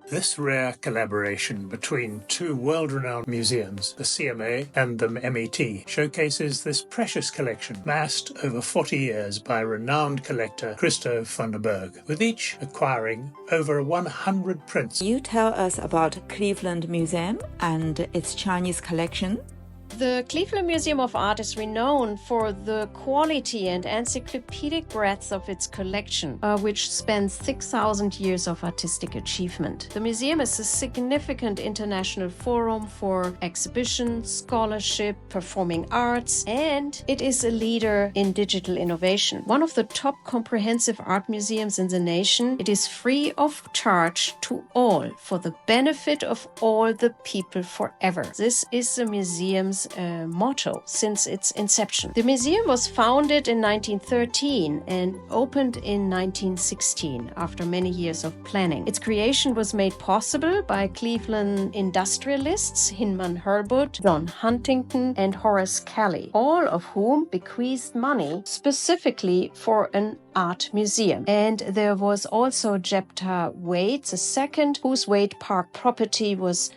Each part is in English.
This rare collaboration between two world-renowned museums, the CMA and the MET, showcases this precious collection massed over 40 years by renowned collector Christoph van der Berg, with each acquiring over 100 prints. You tell us about Cleveland Museum and its Chinese collection. The Cleveland Museum of Art is renowned for the quality and encyclopedic breadth of its collection, which spans 6,000 years of artistic achievement. The museum is a significant international forum for exhibition, scholarship, performing arts, and it is a leader in digital innovation. One of the top comprehensive art museums in the nation, it is free of charge to all for the benefit of all the people forever. This is the museum's motto since its inception. The museum was founded in 1913 and opened in 1916 after many years of planning. Its creation was made possible by Cleveland industrialists Hinman Hurlbut, John Huntington, and Horace Kelly, all of whom bequeathed money specifically for an art museum. And there was also Jephthah Wade II, whose Wade Park property was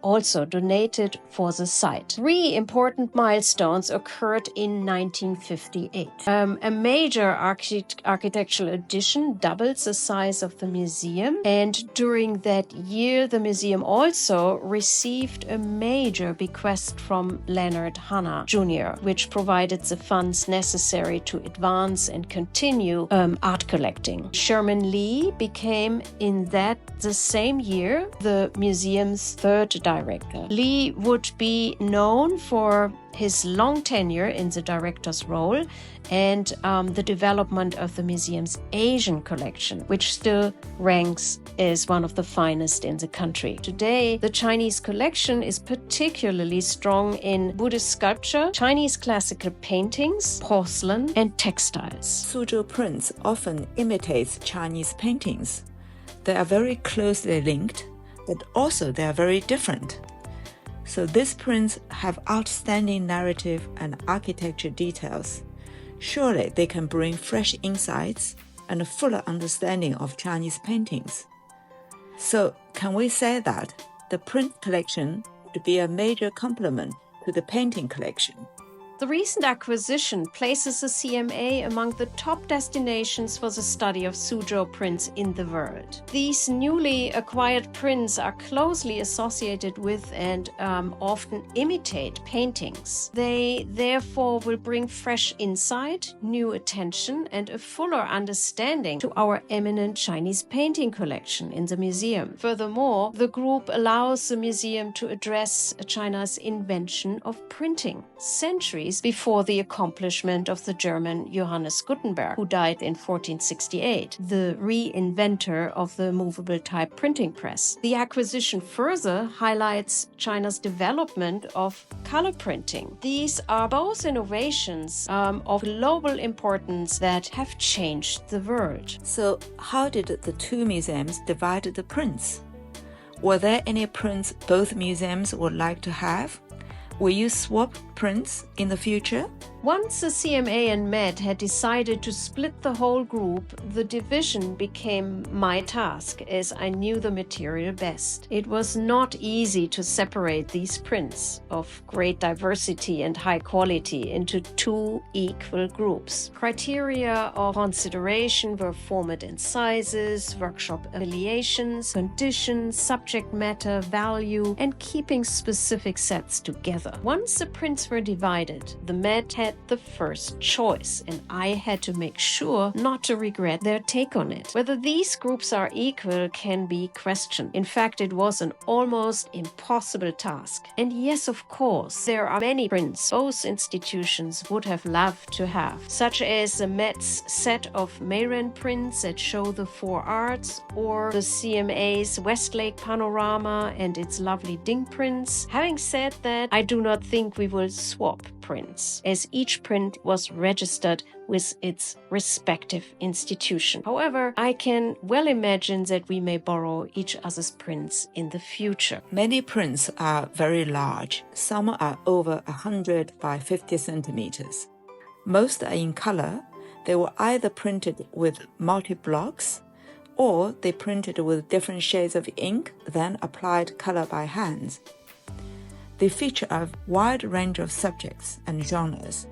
also donated for the site. 3 important milestones occurred in 1958. A major architectural addition doubled the size of the museum, and during that year the museum also received a major bequest from Leonard Hanna Jr., which provided the funds necessary to advance and continue art collecting. Sherman Lee became in the same year the museum's third director. Lee would be known for his long tenure in the director's role and the development of the museum's Asian collection, which still ranks as one of the finest in the country. Today, the Chinese collection is particularly strong in Buddhist sculpture, Chinese classical paintings, porcelain, and textiles. Suzhou prints often imitate Chinese paintings. They are very closely linked, but also they are very different. So these prints have outstanding narrative and architecture details. Surely they can bring fresh insights and a fuller understanding of Chinese paintings. So can we say that the print collection would be a major complement to the painting collection? The recent acquisition places the CMA among the top destinations for the study of Suzhou prints in the world. These newly acquired prints are closely associated with and often imitate paintings. They therefore will bring fresh insight, new attention, and a fuller understanding to our eminent Chinese painting collection in the museum. Furthermore, the group allows the museum to address China's invention of printing centuries before the accomplishment of the German Johannes Gutenberg, who died in 1468, the re-inventor of the moveable-type printing press. The acquisition further highlights China's development of color printing. These are both innovations of global importance that have changed the world. So how did the two museums divide the prints? Were there any prints both museums would like to have? Will you swap prints in the future? Once the CMA and MET had decided to split the whole group, the division became my task, as I knew the material best. It was not easy to separate these prints of great diversity and high quality into 2 equal groups. Criteria of consideration were format and sizes, workshop affiliations, conditions, subject matter, value, and keeping specific sets together. Once the prints were divided, the MET had the first choice, and I had to make sure not to regret their take on it. Whether these groups are equal can be questioned. In fact, it was an almost impossible task. And yes, of course, there are many prints both institutions would have loved to have, such as the MET's set of Meiren prints that show the 4 arts, or the CMA's Westlake panorama and its lovely Ding prints. Having said that, I do not think we will swap prints, as each print was registered with its respective institution. However, I can well imagine that we may borrow each other's prints in the future. Many prints are very large. Some are over 100 by 50 centimeters. Most are in color. They were either printed with multi-blocks or they printed with different shades of ink, then applied color by hands. They feature a wide range of subjects and genres.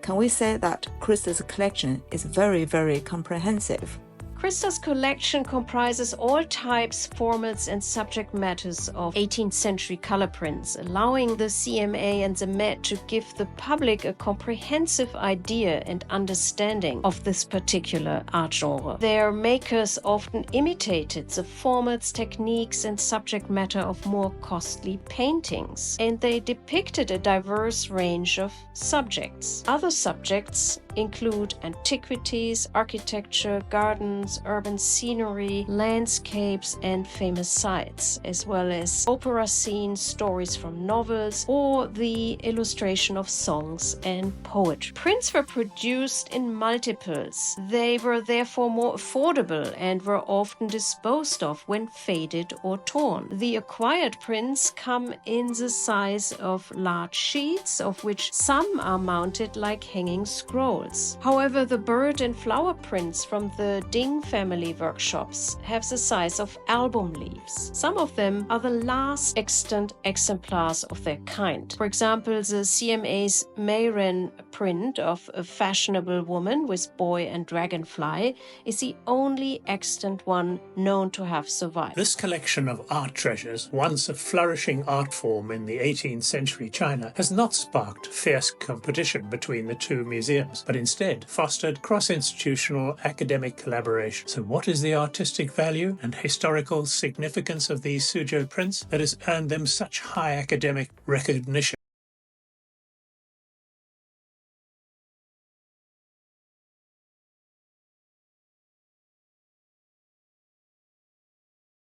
Can we say that Christa's collection is very, very comprehensive? Christa's collection comprises all types, formats, and subject matters of 18th century color prints, allowing the CMA and the Met to give the public a comprehensive idea and understanding of this particular art genre. Their makers often imitated the formats, techniques, and subject matter of more costly paintings, and they depicted a diverse range of subjects. Other subjects include antiquities, architecture, gardens, urban scenery, landscapes, and famous sites, as well as opera scenes, stories from novels, or the illustration of songs and poetry. Prints were produced in multiples. They were therefore more affordable and were often disposed of when faded or torn. The acquired prints come in the size of large sheets, of which some are mounted like hanging scrolls. However, the bird and flower prints from the Ding family workshops have the size of album leaves. Some of them are the last extant exemplars of their kind. For example, the CMA's Mayren print of a fashionable woman with boy and dragonfly is the only extant one known to have survived. This collection of art treasures, once a flourishing art form in the 18th century China, has not sparked fierce competition between the two museums, but instead fostered cross-institutional academic collaboration. So what is the artistic value and historical significance of these Suzhou prints that has earned them such high academic recognition?